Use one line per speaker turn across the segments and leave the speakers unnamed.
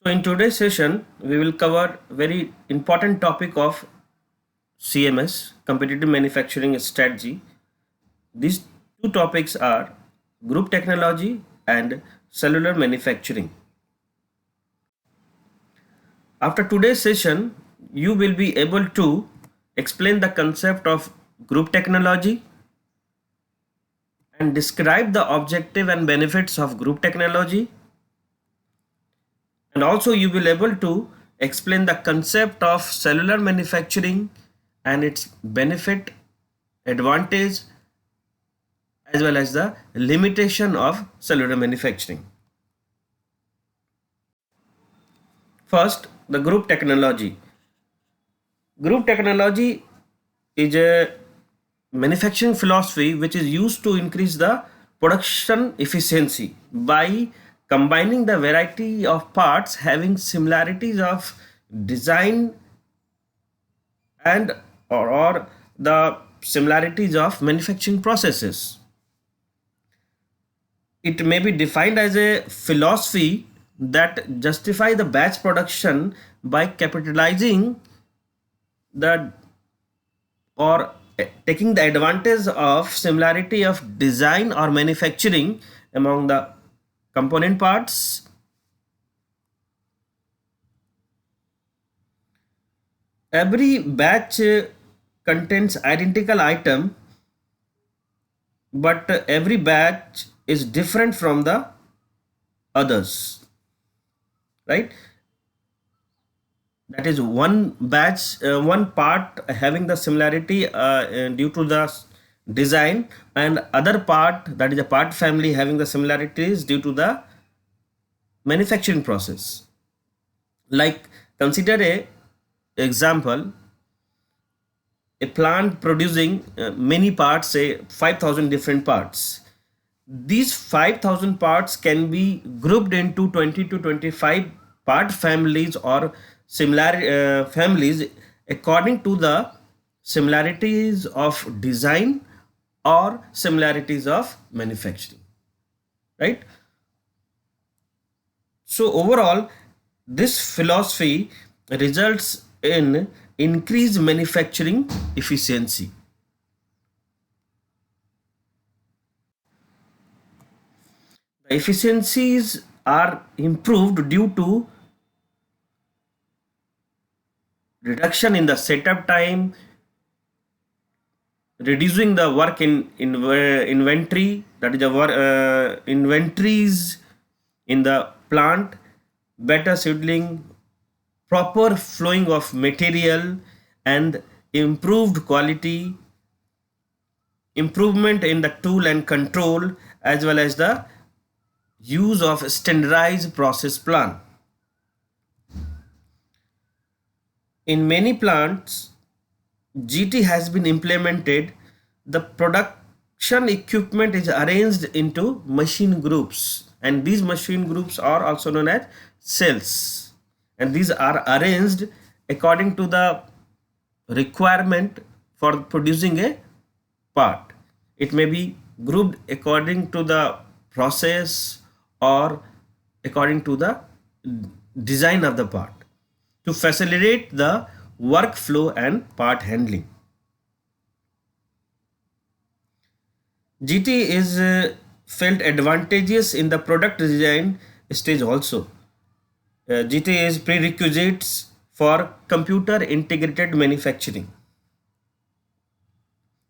So in today's session, we will cover very important topic of CMS, competitive manufacturing strategy. These two topics are group technology and cellular manufacturing. After today's session, you will be able to explain the concept of group technology and describe the objective and benefits of group technology, and also you will able to explain the concept of cellular manufacturing and its benefit, advantage, as well as the limitation of cellular manufacturing. First, the group technology. Group technology is a manufacturing philosophy which is used to increase the production efficiency by combining the variety of parts having similarities of design and or the similarities of manufacturing processes. It may be defined as a philosophy that justify the batch production by capitalizing the or taking the advantage of similarity of design or manufacturing among the component parts. Every batch contains identical item, but every batch is different from the others, right? That is one batch, one part having the similarity due to the design, and other part, that is a part family, having the similarities due to the manufacturing process. Like, consider a example, a plant producing many parts, say 5,000 different parts. These 5,000 parts can be grouped into 20 to 25 part families or similar families according to the similarities of design or similarities of manufacturing, right? So overall, this philosophy results in increased manufacturing efficiency. The efficiencies are improved due to reduction in the setup time, reducing the work in inventory, that is the inventories in the plant, better scheduling, proper flowing of material, and improved quality, improvement in the tool and control, as well as the use of standardized process plan. In many plants, GT has been implemented. The production equipment is arranged into machine groups, and these machine groups are also known as cells, and these are arranged according to the requirement for producing a part. It may be grouped according to the process or according to the design of the part to facilitate the workflow and part handling. GT is felt advantageous in the product design stage also. GT is prerequisites for computer integrated manufacturing.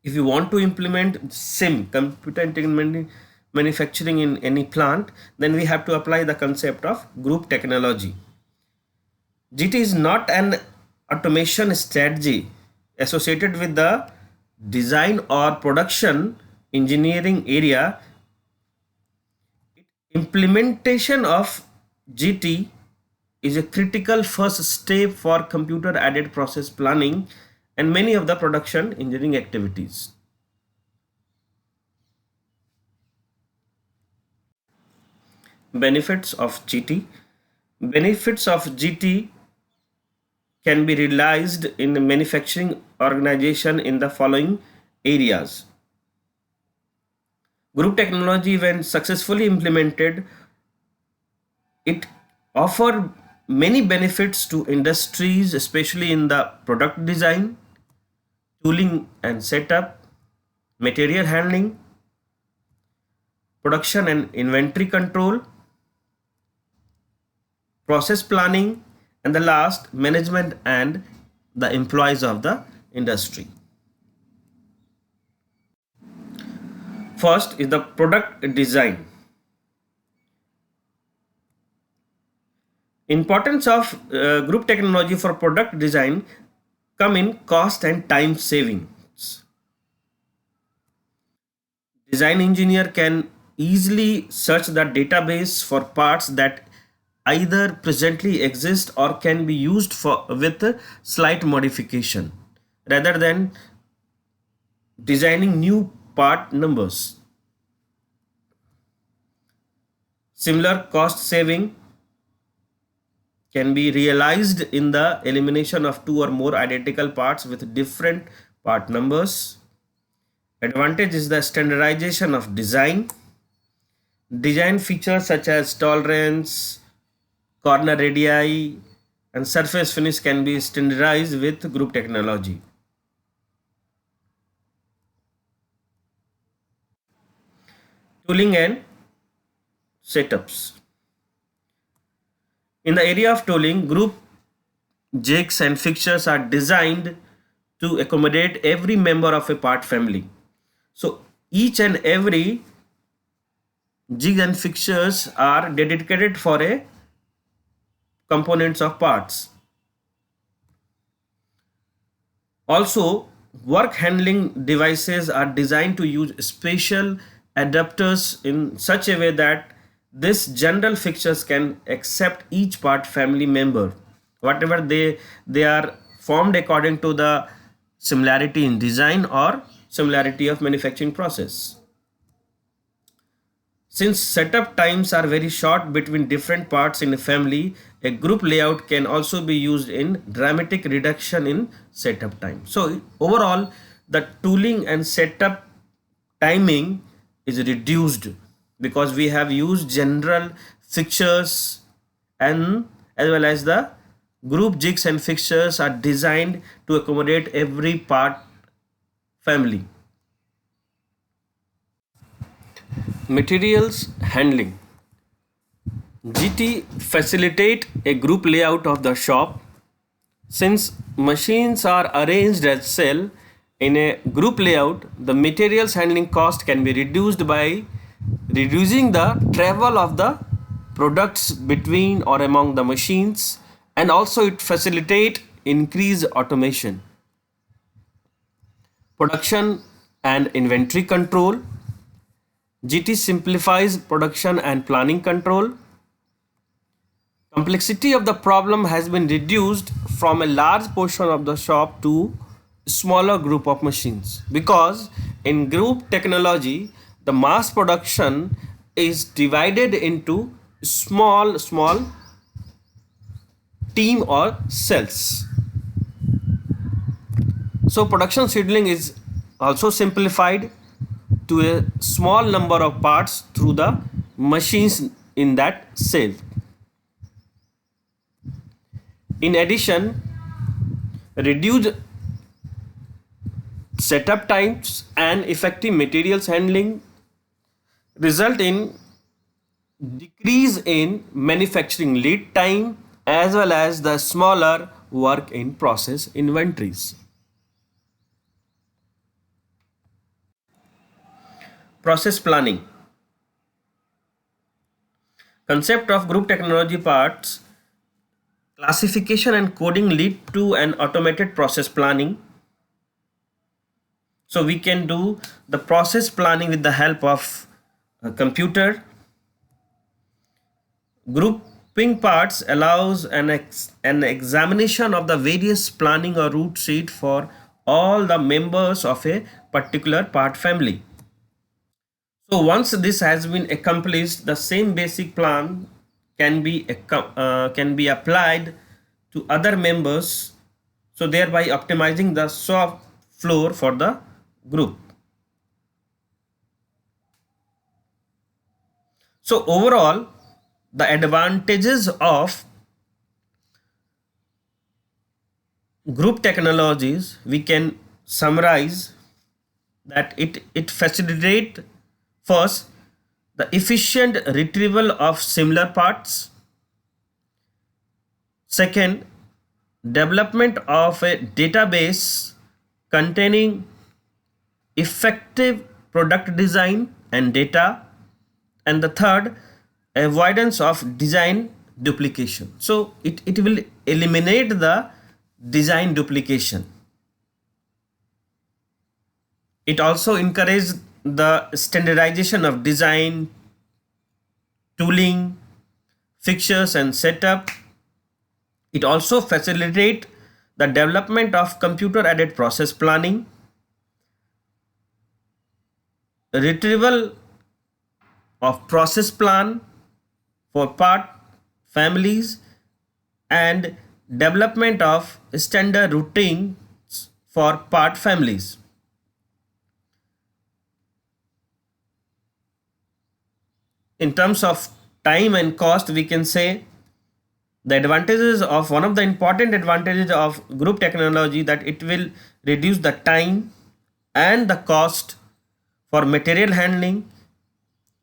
If you want to implement SIM, computer integrated manufacturing, in any plant, then we have to apply the concept of group technology. GT is not an automation strategy associated with the design or production engineering area. Implementation of GT is a critical first step for computer aided process planning and many of the production engineering activities. Benefits of GT. Benefits of GT can be realized in the manufacturing organization in the following areas. Group technology, when successfully implemented, it offer many benefits to industries, especially in the product design, tooling and setup, material handling, production and inventory control, process planning, and the last, management and the employees of the industry. First is the product design. Importance of group technology for product design come in cost and time savings. Design engineer can easily search the database for parts that either presently exist or can be used for with slight modification rather than designing new part numbers. Similar cost saving can be realized in the elimination of two or more identical parts with different part numbers. Advantage is the standardization of design. Design features such as tolerance, corner radii, and surface finish can be standardized with group technology. Tooling and setups. In the area of tooling, group jigs and fixtures are designed to accommodate every member of a part family. So each and every jig and fixtures are dedicated for a components of parts. Also, work handling devices are designed to use special adapters in such a way that this general fixtures can accept each part family member, whatever they are formed according to the similarity in design or similarity of manufacturing process. Since setup times are very short between different parts in a family, a group layout can also be used in dramatic reduction in setup time. So overall, the tooling and setup timing is reduced because we have used general fixtures, and as well as the group jigs and fixtures are designed to accommodate every part family. Materials handling. GT facilitate a group layout of the shop. Since machines are arranged as cell in a group layout, the materials handling cost can be reduced by reducing the travel of the products between or among the machines, and also it facilitate increased automation. Production and inventory control. GT simplifies production and planning control. Complexity of the problem has been reduced from a large portion of the shop to a smaller group of machines, because in group technology the mass production is divided into small team or cells. So production scheduling is also simplified to a small number of parts through the machines in that cell. In addition, reduced setup times and effective materials handling result in decrease in manufacturing lead time as well as the smaller work in process inventories. Process planning. Concept of group technology parts classification and coding lead to an automated process planning. So we can do the process planning with the help of a computer. Grouping parts allows an examination of the various planning or route sheet for all the members of a particular part family. So once this has been accomplished, the same basic plan can be applied to other members, so thereby optimizing the shop floor for the group. So overall, the advantages of group technologies, we can summarize that it facilitate first the efficient retrieval of similar parts. Second, development of a database containing effective product design and data. And the third, avoidance of design duplication. So it will eliminate the design duplication. It also encourages the standardization of design, tooling, fixtures and setup. It also facilitates the development of computer aided process planning, retrieval of process plan for part families, and development of standard routines for part families. In terms of time and cost, we can say the advantages of one of the important advantages of group technology that it will reduce the time and the cost for material handling,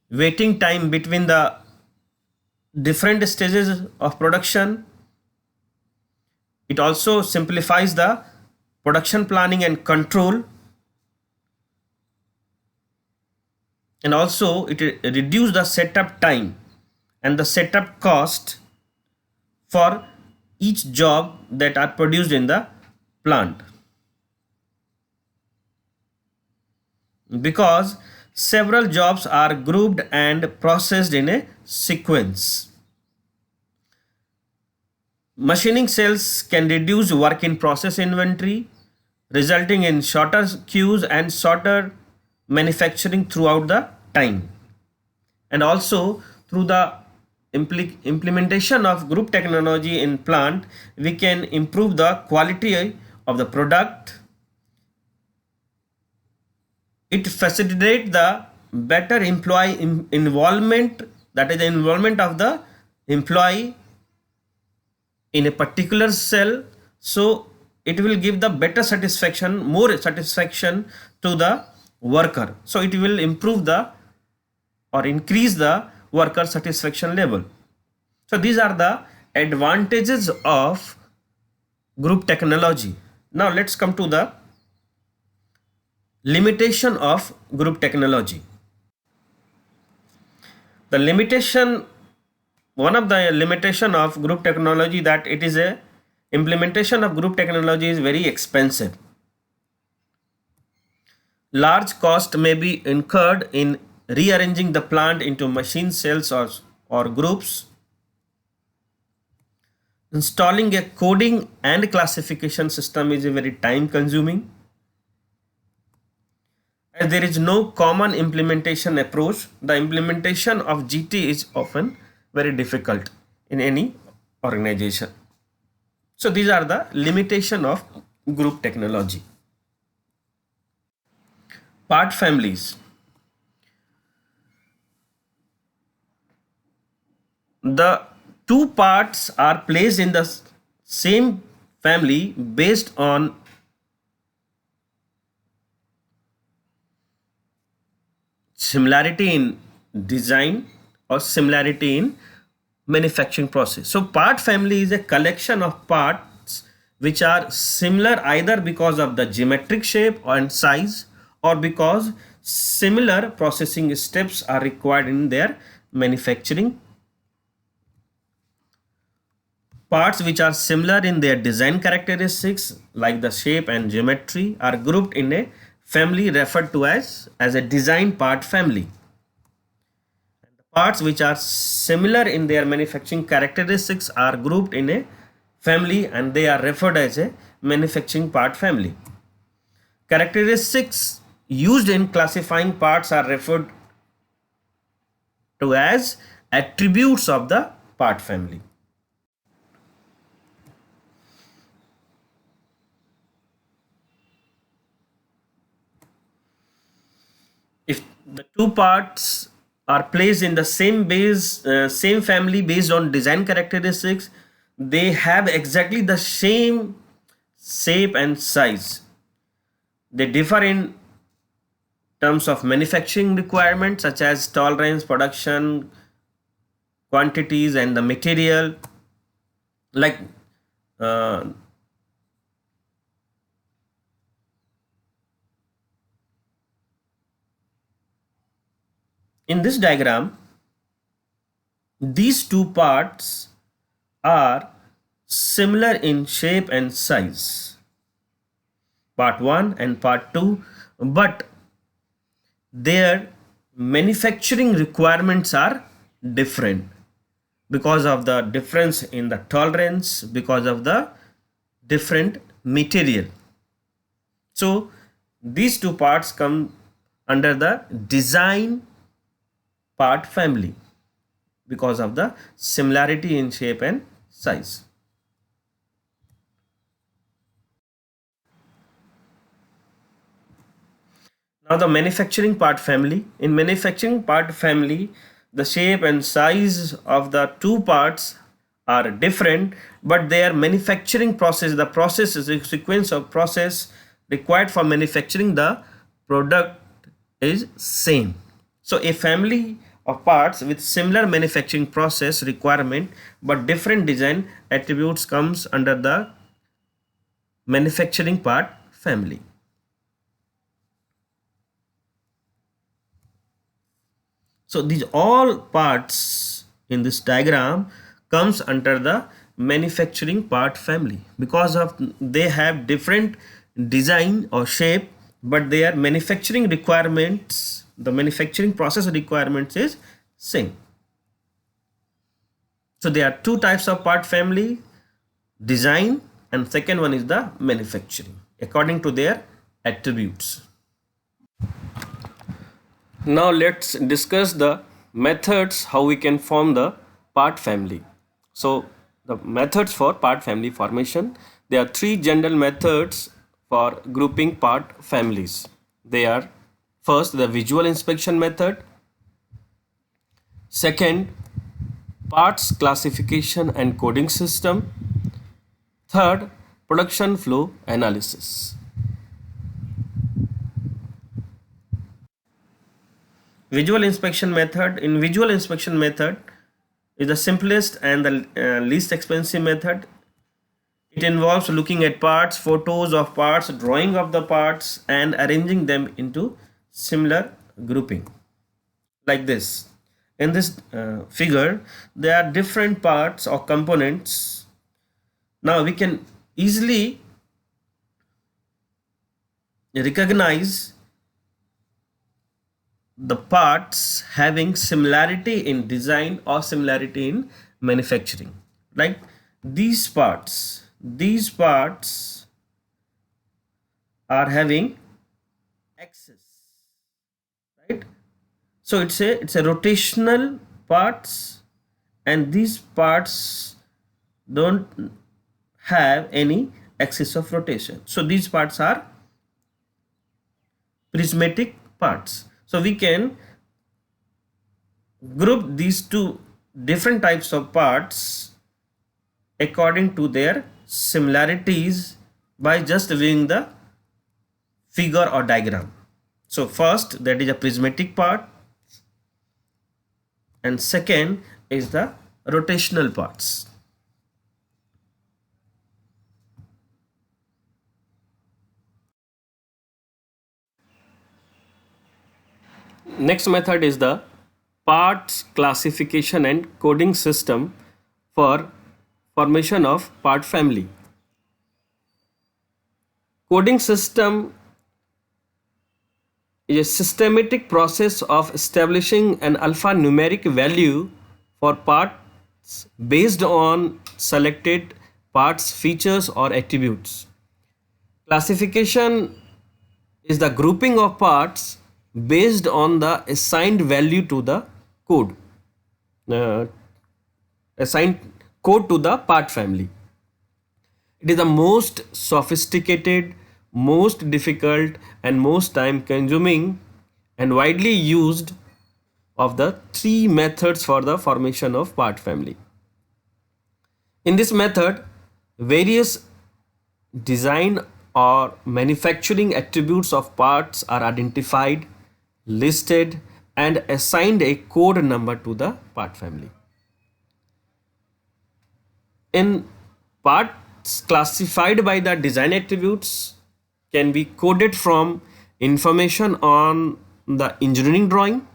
waiting time between the different stages of production. It also simplifies the production planning and control, and also it reduce the setup time and the setup cost for each job that are produced in the plant, because several jobs are grouped and processed in a sequence. Machining cells can reduce work in process inventory, resulting in shorter queues and shorter manufacturing throughout the time. And also through the implementation of group technology in plant, we can improve the quality of the product. It facilitates the better employee involvement, that is the involvement of the employee in a particular cell. So it will give the better satisfaction, more satisfaction to the worker. So it will improve the or increase the worker satisfaction level. So these are the advantages of group technology. Now let's come to the limitation of group technology. The limitation, one of the limitation of group technology, that it is a implementation of group technology is very expensive. Large cost may be incurred in rearranging the plant into machine cells or groups. Installing a coding and classification system is a very time consuming. As there is no common implementation approach, the implementation of GT is often very difficult in any organization. So these are the limitation of group technology. Part families. The two parts are placed in the same family based on similarity in design or similarity in manufacturing process. So part family is a collection of parts which are similar either because of the geometric shape and size, or because similar processing steps are required in their manufacturing. Parts which are similar in their design characteristics like the shape and geometry are grouped in a family referred to as a design part family. And the parts which are similar in their manufacturing characteristics are grouped in a family and they are referred as a manufacturing part family. Characteristics used in classifying parts are referred to as attributes of the part family. If the two parts are placed in the same family based on design characteristics, they have exactly the same shape and size. They differ in terms of manufacturing requirements such as tolerance, production, quantities, and the material. Like uh, in this diagram, these two parts are similar in shape and size, part 1 and part 2, but their manufacturing requirements are different because of the difference in the tolerance, because of the different material. So these two parts come under the design part family because of the similarity in shape and size. Now the manufacturing part family. In manufacturing part family, the shape and size of the two parts are different, but their manufacturing process, the process is a sequence of process required for manufacturing the product is same. So a family of parts with similar manufacturing process requirement but different design attributes comes under the manufacturing part family. So these all parts in this diagram comes under the manufacturing part family because of they have different design or shape, but their manufacturing requirements, the manufacturing process requirements is same. So there are two types of part family, design, and second one is the manufacturing according to their attributes. Now let's discuss the methods how we can form the part family. So the methods for part family formation, there are three general methods for grouping part families. They are first the visual inspection method, second parts classification and coding system, third production flow analysis. Visual inspection method. In visual inspection method is the simplest and the least expensive method. It involves looking at parts, photos of parts, drawing of the parts, and arranging them into similar grouping like this. In this figure, there are different parts or components. Now we can easily recognize the parts having similarity in design or similarity in manufacturing. Like these parts are having axis, right? So it's a rotational parts, and these parts don't have any axis of rotation. So these parts are prismatic parts. So we can group these two different types of parts according to their similarities by just viewing the figure or diagram. So first that is a prismatic part, and second is the rotational parts. Next method is the parts classification and coding system for formation of part family. Coding system is a systematic process of establishing an alphanumeric value for parts based on selected parts features or attributes. Classification is the grouping of parts based on the assigned value to the code, uh, assigned code to the part family. It is the most sophisticated, most difficult, and most time consuming and widely used of the three methods for the formation of part family. In this method, various design or manufacturing attributes of parts are identified, listed, and assigned a code number to the part family. In parts classified by the design attributes can be coded from information on the engineering drawing.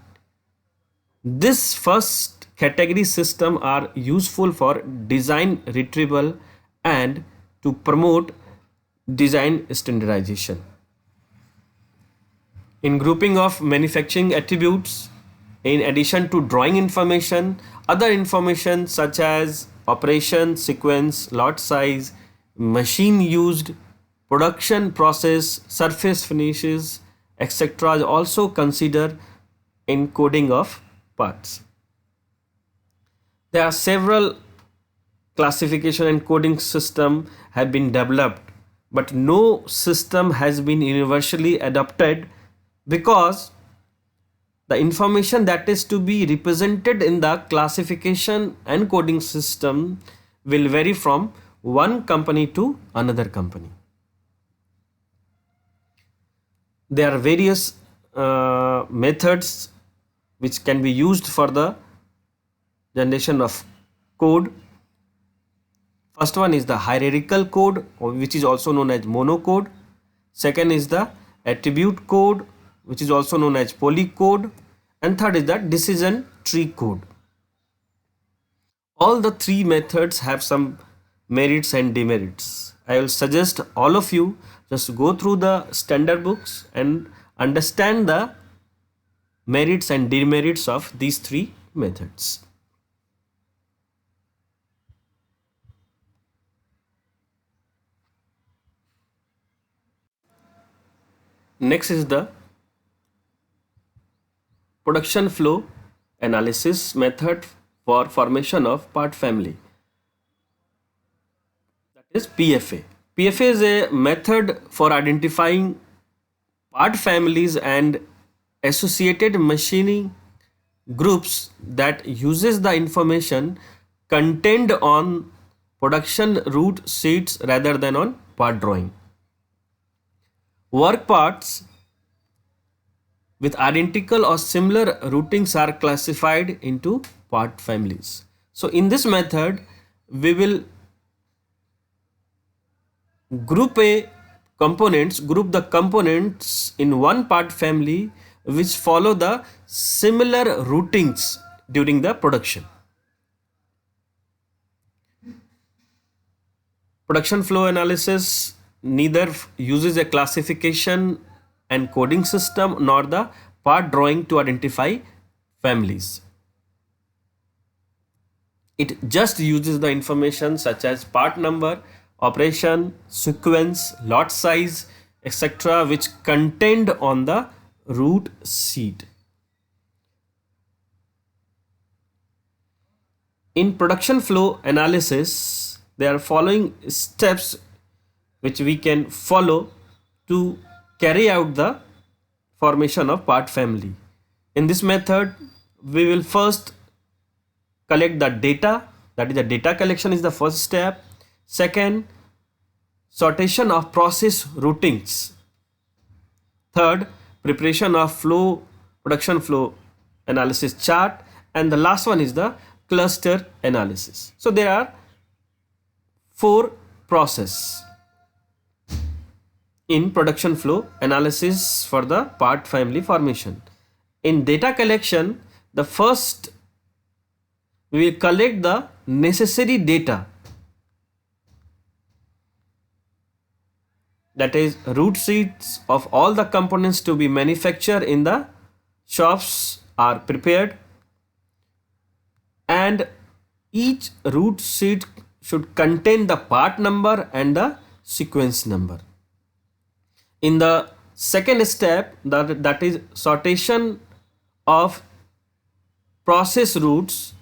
This first category system are useful for design retrieval and to promote design standardization. In grouping of manufacturing attributes, in addition to drawing information, other information such as operation, sequence, lot size, machine used, production process, surface finishes, etc. is also considered in coding of parts. There are several classification and coding system have been developed, but no system has been universally adopted because the information that is to be represented in the classification and coding system will vary from one company to another company. There are various methods which can be used for the generation of code. First one is the hierarchical code, which is also known as monocode. Second is the attribute code, which is also known as polycode. And third is the decision tree code. All the three methods have some merits and demerits. I will suggest all of you just go through the standard books and understand the merits and demerits of these three methods. Next is the production flow analysis method for formation of part family, that is PFA. PFA is a method for identifying part families and associated machining groups that uses the information contained on production route sheets rather than on part drawing. Work parts with identical or similar routings are classified into part families. So in this method, we will group the components in one part family which follow the similar routings during the production. Production flow analysis neither uses a classification and coding system nor the part drawing to identify families. It just uses the information such as part number, operation, sequence, lot size, etc., which contained on the root sheet. In production flow analysis, there are following steps which we can follow to carry out the formation of part family. In this method, we will first collect the data, that is the data collection is the first step. Second, sortation of process routings. Third, preparation of production flow analysis chart, and the last one is the cluster analysis. So there are four processes in production flow analysis for the part family formation. In data collection, the first we will collect the necessary data, that is root sheets of all the components to be manufactured in the shops are prepared, and each root sheet should contain the part number and the sequence number. In the second step, that is sortation of process routes,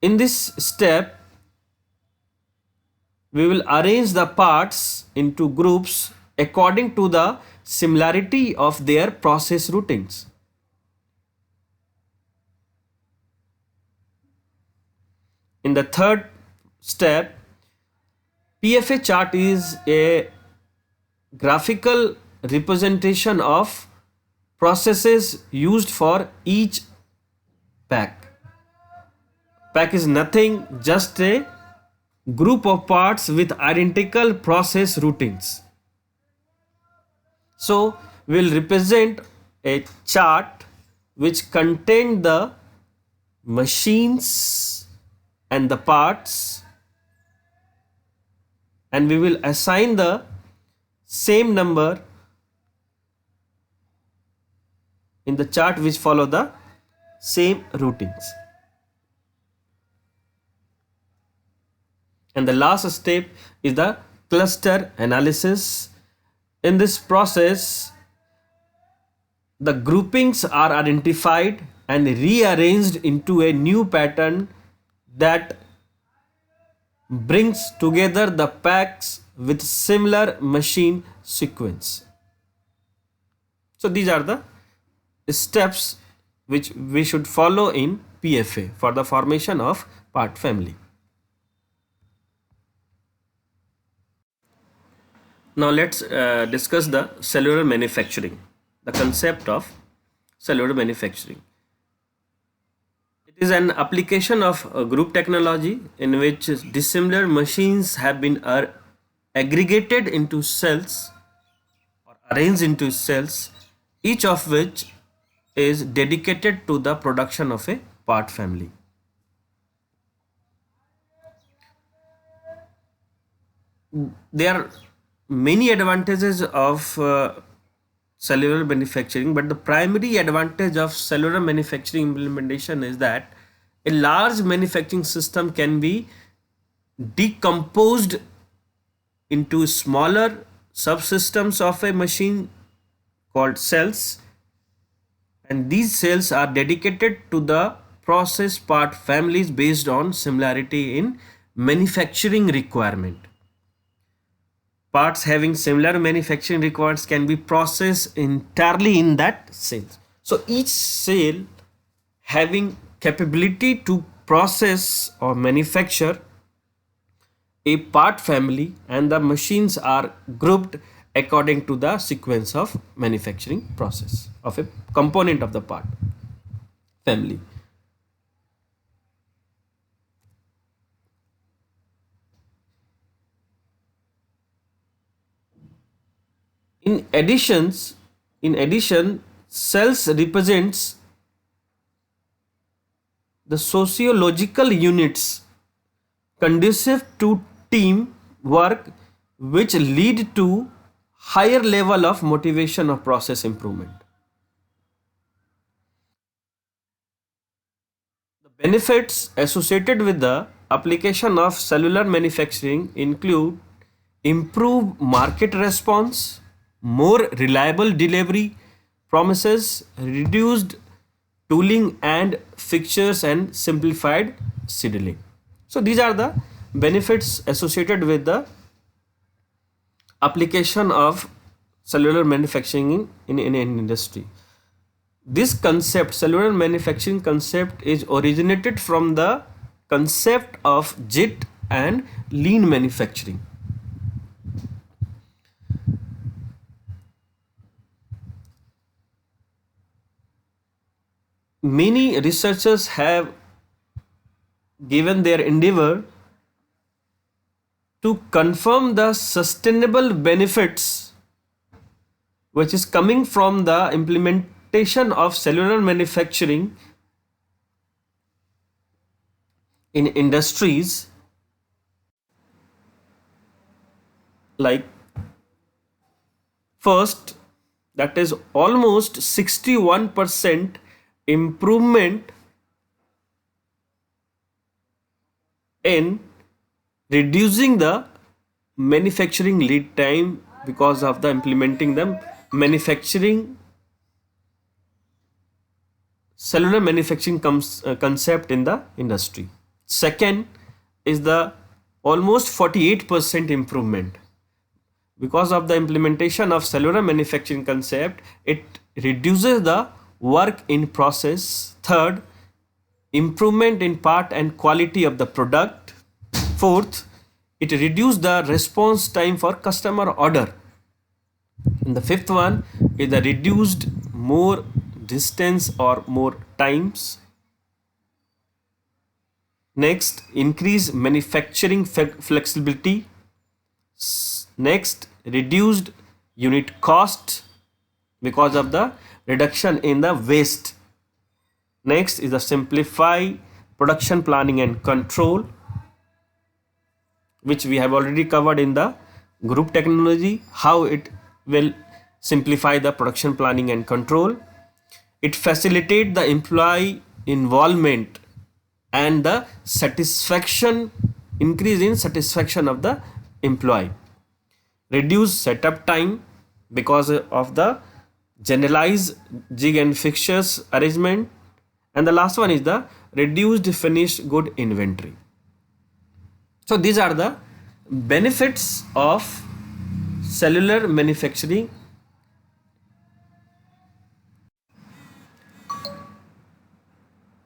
in this step we will arrange the parts into groups according to the similarity of their process routings. In the third step, PFA chart is a graphical representation of processes used for each pack. Pack is nothing, just a group of parts with identical process routines. So we'll represent a chart which contain the machines and the parts, and we will assign the same number in the chart which follow the same routines. And the last step is the cluster analysis. In this process, the groupings are identified and rearranged into a new pattern that brings together the packs with similar machine sequence. So these are the steps which we should follow in PFA for the formation of part family. Now let's discuss the cellular manufacturing, the concept of cellular manufacturing. It is an application of group technology in which dissimilar machines have been aggregated into cells or arranged into cells, each of which is dedicated to the production of a part family. There are many advantages of cellular manufacturing, but the primary advantage of cellular manufacturing implementation is that a large manufacturing system can be decomposed into smaller subsystems of a machine called cells, and these cells are dedicated to the process part families based on similarity in manufacturing requirement. Parts having similar manufacturing requirements can be processed entirely in that cell. So each cell having capability to process or manufacture a part family, and the machines are grouped according to the sequence of manufacturing process of a component of the part family. In addition, cells represents the sociological units conducive to team work, which lead to higher level of motivation of process improvement. The benefits associated with the application of cellular manufacturing include improved market response, more reliable delivery promises, reduced tooling and fixtures, and simplified scheduling. So these are the benefits associated with the application of cellular manufacturing in an industry. This concept, cellular manufacturing concept, is originated from the concept of JIT and lean manufacturing. Many researchers have given their endeavor to confirm the sustainable benefits which is coming from the implementation of cellular manufacturing in industries like, first, that is almost 61% improvement in reducing the manufacturing lead time because of the implementing the manufacturing cellular manufacturing concept in the industry. Second is the almost 48% improvement because of the implementation of cellular manufacturing concept. It reduces the work in process. Third, improvement in part and quality of the product. Fourth, it reduces the response time for customer order. And the fifth one is the reduced more distance or more times. Next, increase manufacturing flexibility. Next, reduced unit cost because of the reduction in the waste. Next is the simplify production planning and control, which we have already covered in the group technology, how it will simplify the production planning and control. It facilitate the employee involvement and the satisfaction, increase in satisfaction of the employee. Reduce setup time because of the generalized jig and fixtures arrangement. And the last one is the reduced finished good inventory. So these are the benefits of cellular manufacturing.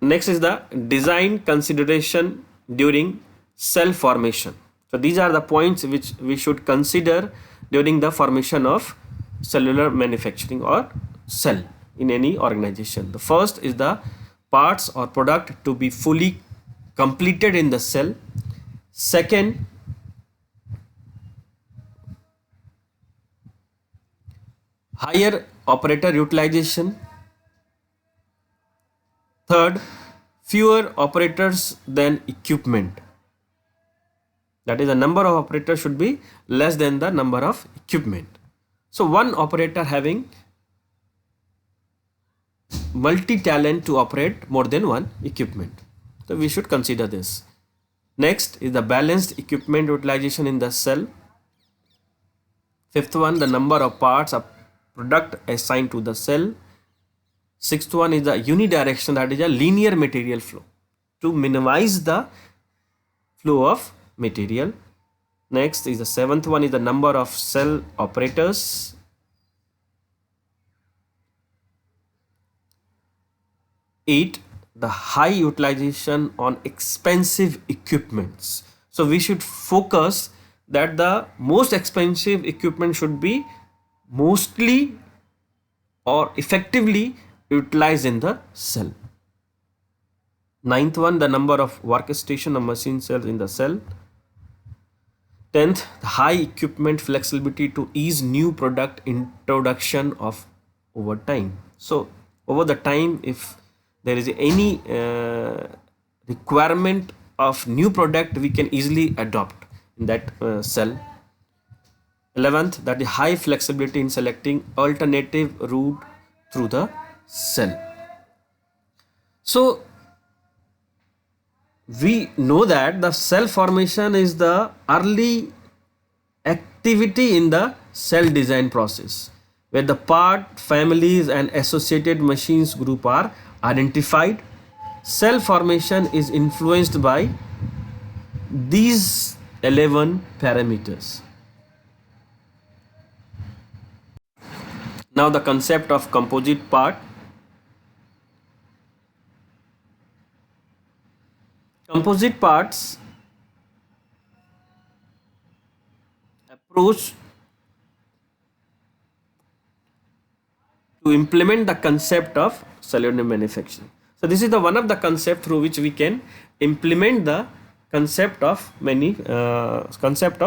Next is the design consideration during cell formation. So these are the points which we should consider during the formation of cellular manufacturing or cell in any organization. The first is the parts or product to be fully completed in the cell. Second, higher operator utilization. Third, fewer operators than equipment. That is, the number of operators should be less than the number of equipment. So one operator having multi-talent to operate more than one equipment. So we should consider this. Next is the balanced equipment utilization in the cell. Fifth one, the number of parts of product assigned to the cell. Sixth one is the unidirectional, that is a linear material flow to minimize the flow of material. Next is the seventh one is the number of cell operators. Eight, the high utilization on expensive equipments. So we should focus that the most expensive equipment should be mostly or effectively utilized in the cell. Ninth one, the number of workstation or machine cells in the cell. 10th, the high equipment flexibility to ease new product introduction of over time. So over the time, if there is any requirement of new product, we can easily adopt in that cell. 11th, that is high flexibility in selecting alternative route through the cell. So we know that the cell formation is the early activity in the cell design process, where the part, families and associated machines group are identified. Cell formation is influenced by these 11 parameters. Now the concept of composite part. Composite parts approach to implement the concept of cellular manufacturing. So this is the one of the concept through which we can implement the concept of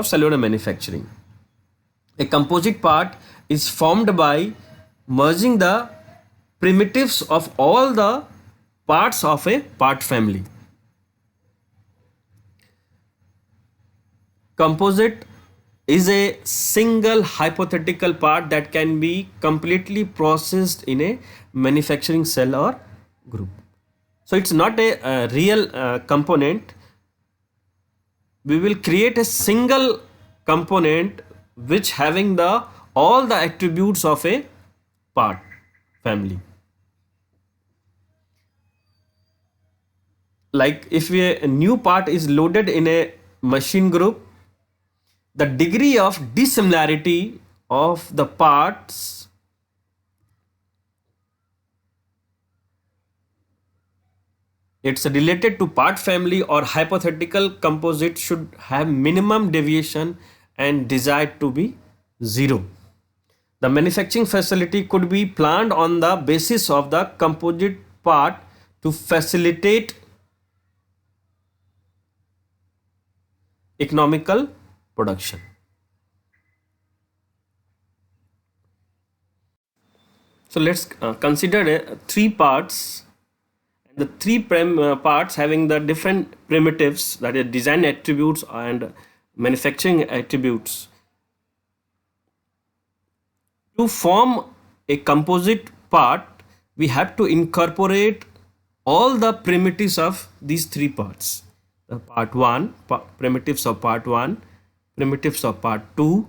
cellular manufacturing. A composite part is formed by merging the primitives of all the parts of a part family. Composite is a single hypothetical part that can be completely processed in a manufacturing cell or group. So it's not a real component. We will create a single component which having the all the attributes of a part family. Like if a new part is loaded in a machine group, the degree of dissimilarity of the parts it's related to part family or hypothetical composite should have minimum deviation and desired to be 0. The manufacturing facility could be planned on the basis of the composite part to facilitate economical production. So let's consider three parts. The three parts having the different primitives, that is design attributes and manufacturing attributes. To form a composite part, we have to incorporate all the primitives of these three parts. The part 1, primitives of part 1, primitives of part 2,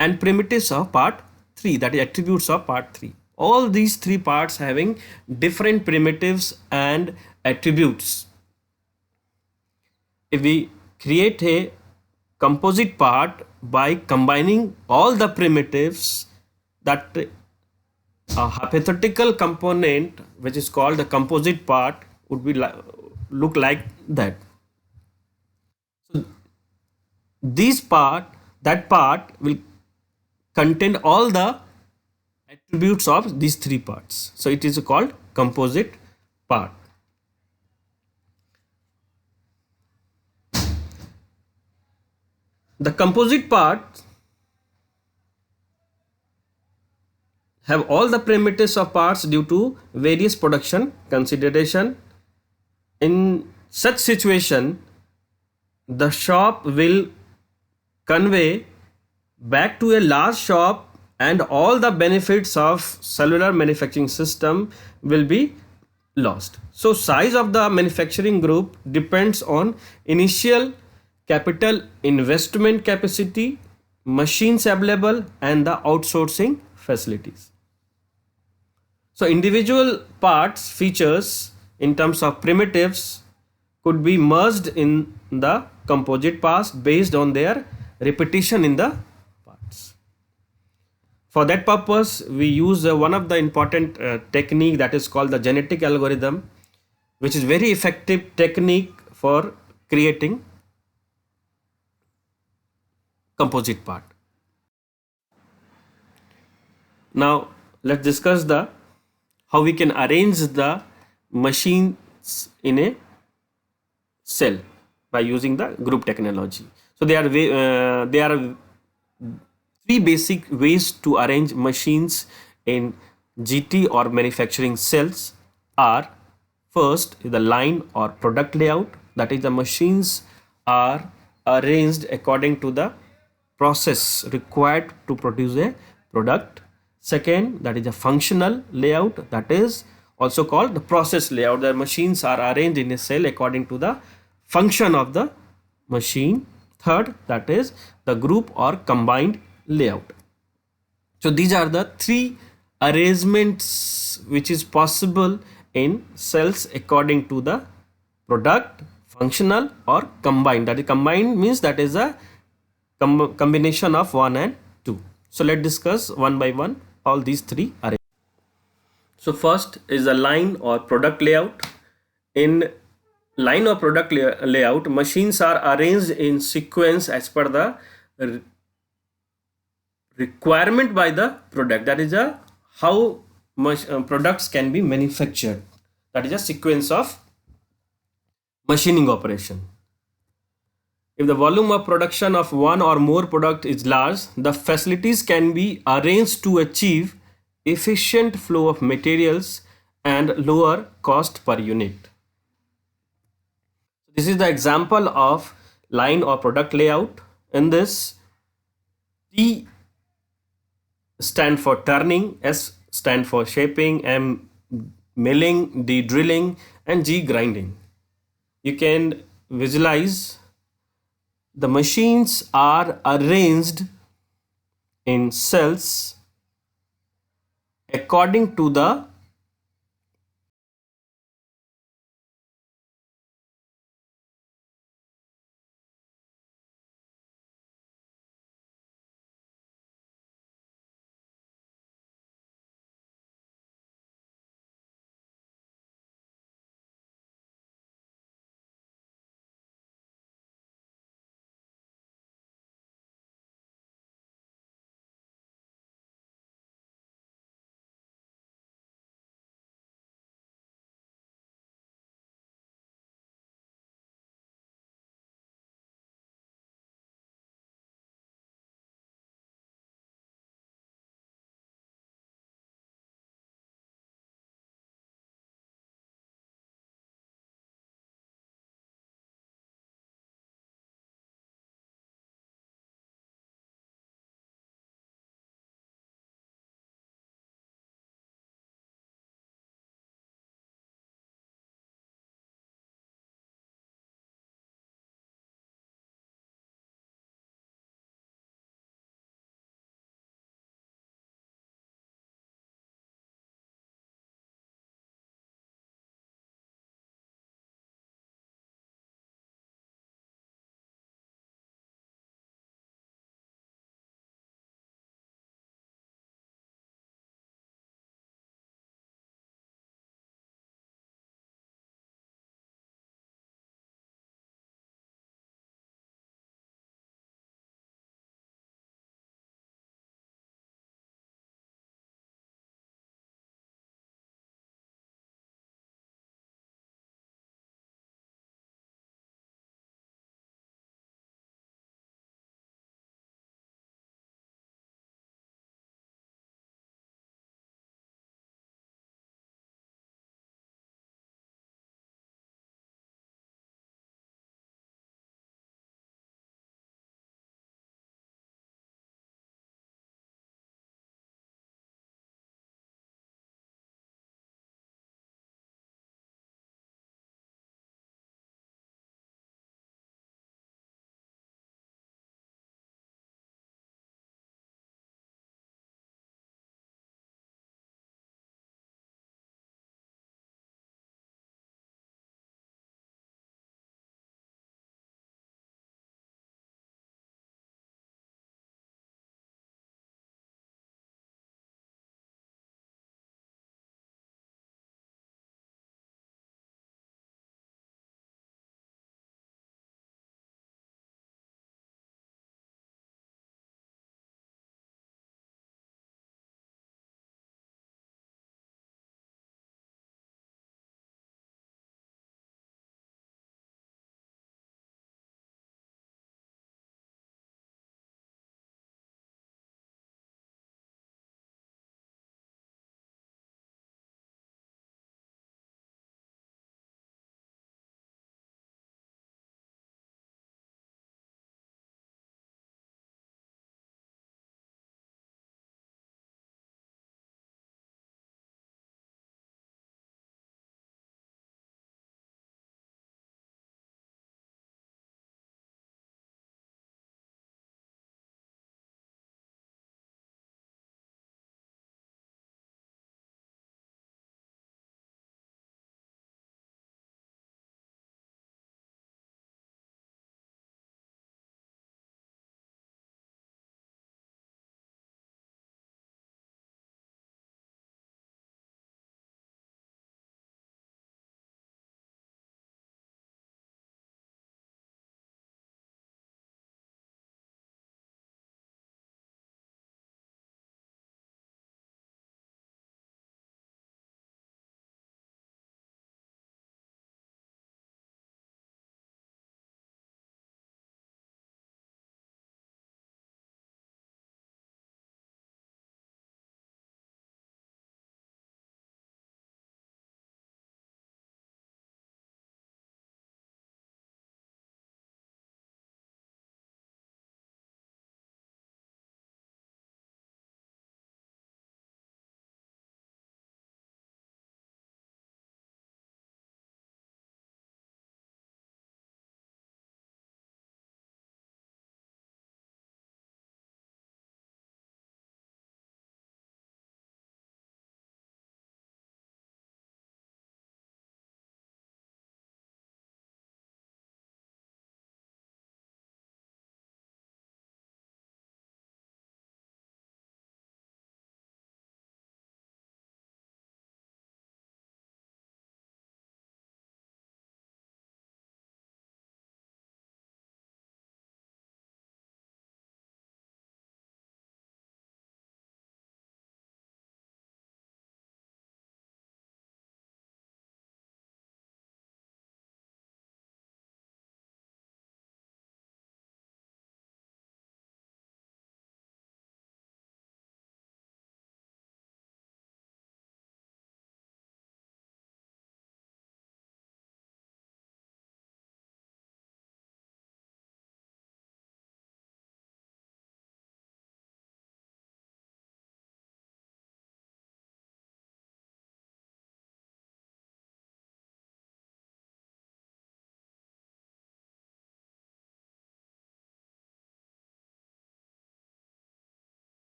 and primitives of part 3, that is attributes of part 3. All these three parts having different primitives and attributes. If we create a composite part by combining all the primitives, that a hypothetical component which is called the composite part would be look like that. So that part will contain all the attributes of these three parts. So it is called composite part. The composite part have all the primitives of parts due to various production consideration. In such situation, the shop will convey back to a large shop, and all the benefits of cellular manufacturing system will be lost. So size of the manufacturing group depends on initial capital investment capacity, machines available, and the outsourcing facilities. So individual parts features in terms of primitives could be merged in the composite parts based on their repetition in the parts. For that purpose, we use one of the important technique, that is called the genetic algorithm, which is very effective technique for creating composite part. Now let's discuss the how we can arrange the machines in a cell by using the group technology. So there are three basic ways to arrange machines in GT or manufacturing cells. Are first is the line or product layout, that is the machines are arranged according to the process required to produce a product. Second, that is a functional layout, that is also called the process layout. The machines are arranged in a cell according to the function of the machine. Third, that is the group or combined layout. So these are the three arrangements which is possible in cells according to the product, functional, or combined. That is combined means that is a combination of 1 and 2. So let's discuss one by one all these three arrangements. So first is the line or product layout. In line or product layout, machines are arranged in sequence as per the requirement by the product. That is how much products can be manufactured. That is a sequence of machining operation. If the volume of production of one or more product is large, the facilities can be arranged to achieve efficient flow of materials and lower cost per unit. This is the example of line or product layout. In this, T stand for turning, S stand for shaping, M milling, D drilling, and G grinding. You can visualize the machines are arranged in cells according to the